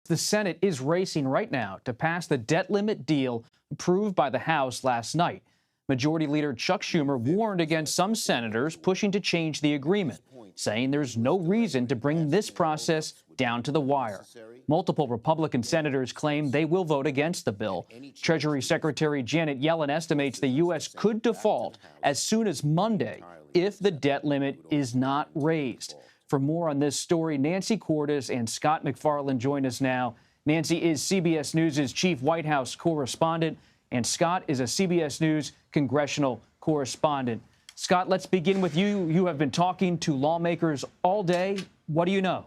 the Senate is racing right now to pass the debt limit deal approved by the House last night. Majority Leader Chuck Schumer warned against some senators pushing to change the agreement, saying there's no reason to bring this process down to the wire. Multiple Republican senators claim they will vote against the bill. Treasury Secretary Janet Yellen estimates the U.S. could default as soon as Monday if the debt limit is not raised. For more on this story, Nancy Cordes and Scott MacFarlane join us now. Nancy is CBS News' chief White House correspondent, and Scott is a CBS News congressional correspondent. Scott, let's begin with you. You have been talking to lawmakers all day. What do you know?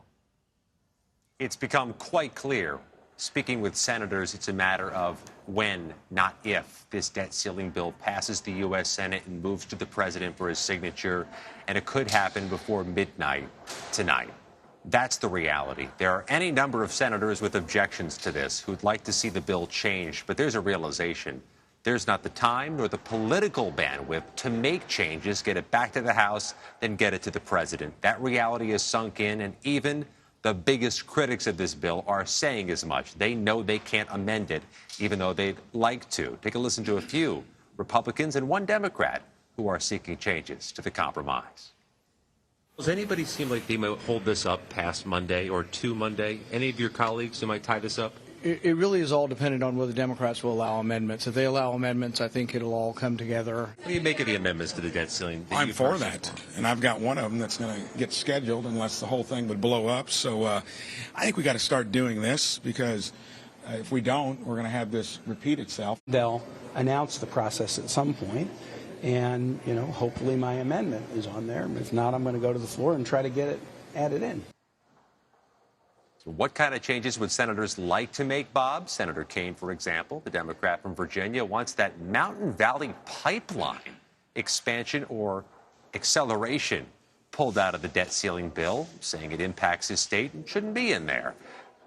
It's become quite clear. Speaking with senators, it's a matter of when, not if, this debt ceiling bill passes the U.S. Senate and moves to the president for his signature, and it could happen before midnight tonight. That's the reality. There are any number of senators with objections to this who'd like to see the bill changed, but there's a realization. There's not the time nor the political bandwidth to make changes, get it back to the House, then get it to the president. That reality is sunk in, and even the biggest critics of this bill are saying as much. They know they can't amend it, even though they'd like to. Take a listen to a few Republicans and one Democrat who are seeking changes to the compromise. Does anybody seem like they might hold this up past Monday or to Monday? Any of your colleagues who might tie this up? It really is all dependent on whether Democrats will allow amendments. If they allow amendments, I think it'll all come together. What do you make of the amendments to the debt ceiling? I'm for that, and I've got one of them that's going to get scheduled unless the whole thing would blow up. So I think we got to start doing this, because if we don't, we're going to have this repeat itself. They'll announce the process at some point, and, hopefully my amendment is on there. If not, I'm going to go to the floor and try to get it added in. So what kind of changes would senators like to make, Bob? Senator Kaine, for example, the Democrat from Virginia, wants that Mountain Valley Pipeline expansion or acceleration pulled out of the debt ceiling bill, saying it impacts his state and shouldn't be in there.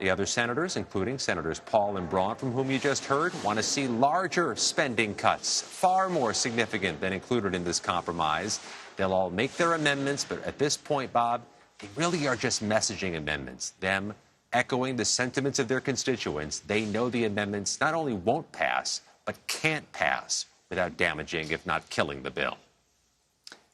The other senators, including Senators Paul and Braun, from whom you just heard, want to see larger spending cuts, far more significant than included in this compromise. They'll all make their amendments, but at this point, Bob, they really are just messaging amendments, them echoing the sentiments of their constituents. They know the amendments not only won't pass, but can't pass without damaging, if not killing, the bill.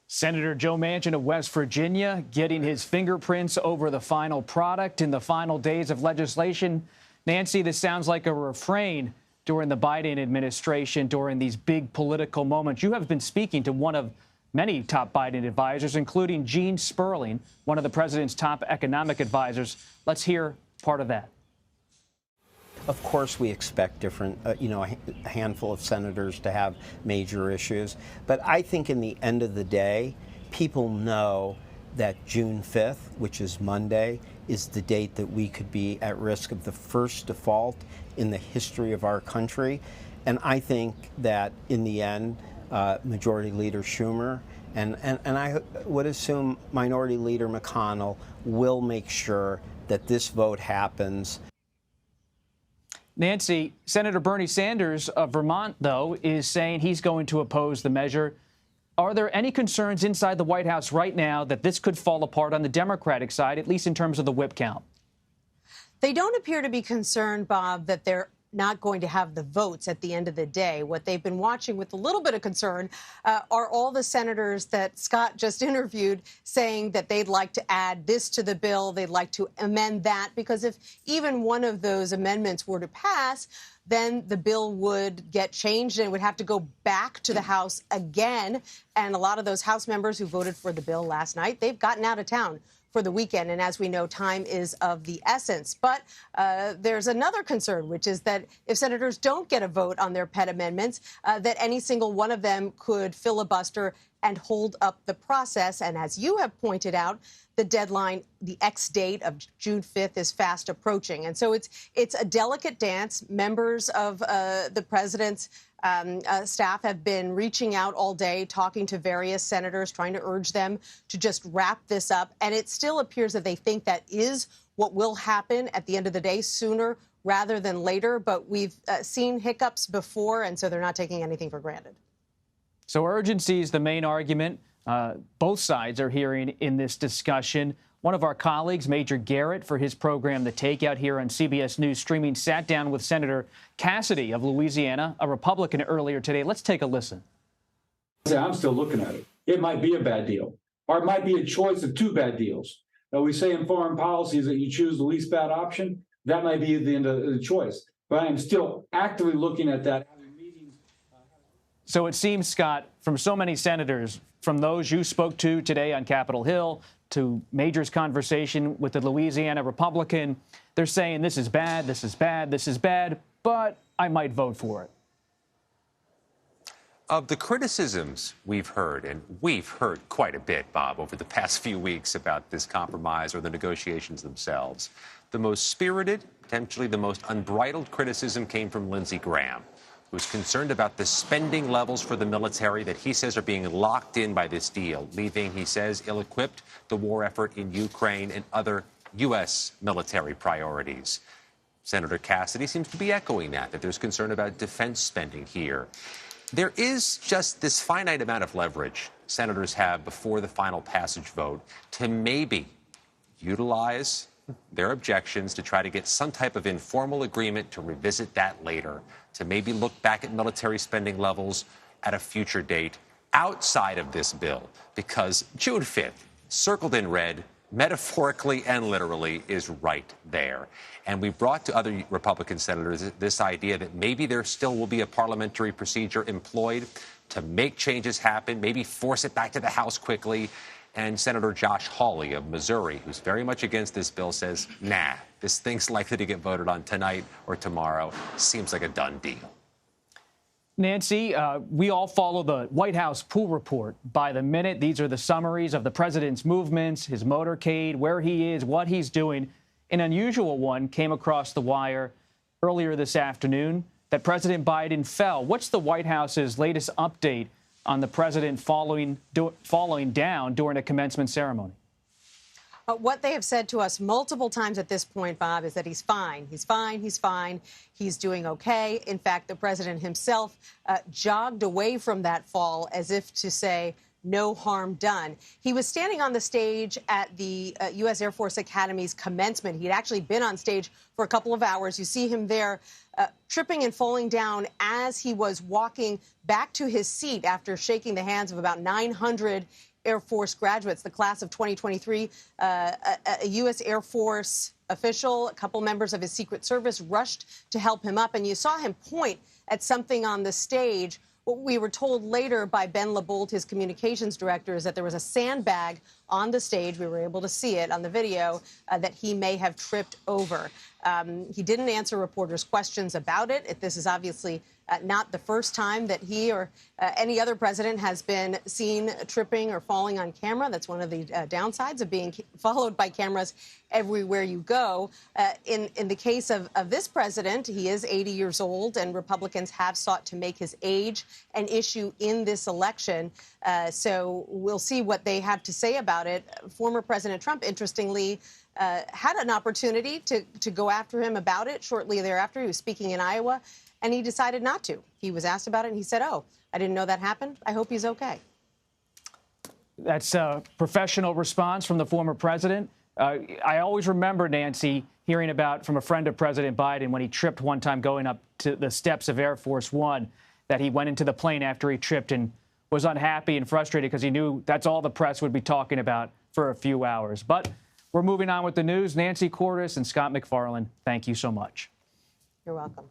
Senator Joe Manchin of West Virginia getting his fingerprints over the final product in the final days of legislation. Nancy, this sounds like a refrain during the Biden administration, during these big political moments. You have been speaking to one of many top Biden advisors, including Gene Sperling, one of the president's top economic advisors. Let's hear part of that. Of course, we expect different, a handful of senators to have major issues. But I think in the end of the day, people know that June 5th, which is Monday, is the date that we could be at risk of the first default in the history of our country. And I think that in the end, Majority Leader Schumer and I would assume Minority Leader McConnell will make sure that this vote happens. Nancy, Senator Bernie Sanders of Vermont, though, is saying he's going to oppose the measure. Are there any concerns inside the White House right now that this could fall apart on the Democratic side, at least in terms of the whip count? They don't appear to be concerned, Bob, that they're not going to have the votes at the end of the day. What they've been watching with a little bit of concern are all the senators that Scott just interviewed saying that they'd like to add this to the bill, they'd like to amend that, because if even one of those amendments were to pass, then the bill would get changed and it would have to go back to the House again. And a lot of those House members who voted for the bill last night, they've gotten out of town for the weekend. And as we know, time is of the essence. But there's another concern, which is that if senators don't get a vote on their pet amendments, that any single one of them could filibuster and hold up the process. And as you have pointed out, the deadline, the X date of June 5th is fast approaching. And so it's a delicate dance. Members of the president's staff have been reaching out all day, talking to various senators, trying to urge them to just wrap this up. And it still appears that they think that is what will happen at the end of the day, sooner rather than later. But we've seen hiccups before, and so they're not taking anything for granted. So urgency is the main argument both sides are hearing in this discussion. One of our colleagues, Major Garrett, for his program The Takeout here on CBS News Streaming, sat down with Senator Cassidy of Louisiana, a Republican, earlier today. Let's take a listen. I'm still looking at it. It might be a bad deal, or it might be a choice of two bad deals. Now, we say in foreign policies that you choose the least bad option. That might be the end of the choice. But I am still actively looking at that. So it seems, Scott, from so many senators, from those you spoke to today on Capitol Hill to Major's conversation with the Louisiana Republican, they're saying this is bad, this is bad, this is bad, but I might vote for it. Of the criticisms we've heard, and we've heard quite a bit, Bob, over the past few weeks about this compromise or the negotiations themselves, the most spirited, potentially the most unbridled criticism came from Lindsey Graham, who's concerned about the spending levels for the military that he says are being locked in by this deal, leaving, he says, ill-equipped the war effort in Ukraine and other U.S. military priorities. Senator Cassidy seems to be echoing that there's concern about defense spending here. There is just this finite amount of leverage senators have before the final passage vote to maybe utilize their objections to try to get some type of informal agreement to revisit that later, to maybe look back at military spending levels at a future date outside of this bill, because June 5th, circled in red, metaphorically and literally, is right there. And we brought to other Republican senators this idea that maybe there still will be a parliamentary procedure employed to make changes happen, maybe force it back to the House quickly. And Senator Josh Hawley of Missouri, who's very much against this bill, says, nah, this thing's likely to get voted on tonight or tomorrow. Seems like a done deal. Nancy, we all follow the White House pool report by the minute. These are the summaries of the president's movements, his motorcade, where he is, what he's doing. An unusual one came across the wire earlier this afternoon, that President Biden fell. What's the White House's latest update on the president falling down during a commencement ceremony? What they have said to us multiple times at this point, Bob, is that he's fine. He's fine. He's fine. He's doing OK. In fact, the president himself jogged away from that fall as if to say no harm done. He was standing on the stage at the U.S. Air Force Academy's commencement. He'd actually been on stage for a couple of hours. You see him there tripping and falling down as he was walking back to his seat after shaking the hands of about 900 Air Force graduates, the class of 2023. A U.S. Air Force official, a couple members of his Secret Service rushed to help him up, and you saw him point at something on the stage. What we were told later by Ben LeBold, his communications director, is that there was a sandbag on the stage. We were able to see it on the video that he may have tripped over. He didn't answer reporters' questions about it. This is obviously not the first time that he or any other president has been seen tripping or falling on camera. That's one of the downsides of being followed by cameras everywhere you go. In the case of this president, he is 80 years old, and Republicans have sought to make his age an issue in this election. So we'll see what they have to say about it. Former President Trump, interestingly, had an opportunity to go after him about it shortly thereafter. He was speaking in Iowa, and he decided not to. He was asked about it, and he said, oh, I didn't know that happened. I hope he's okay. That's a professional response from the former president. I always remember, Nancy, hearing about from a friend of President Biden when he tripped one time going up to the steps of Air Force One, that he went into the plane after he tripped and was unhappy and frustrated because he knew that's all the press would be talking about for a few hours. But we're moving on with the news. Nancy Cordes and Scott MacFarlane, thank you so much. You're welcome.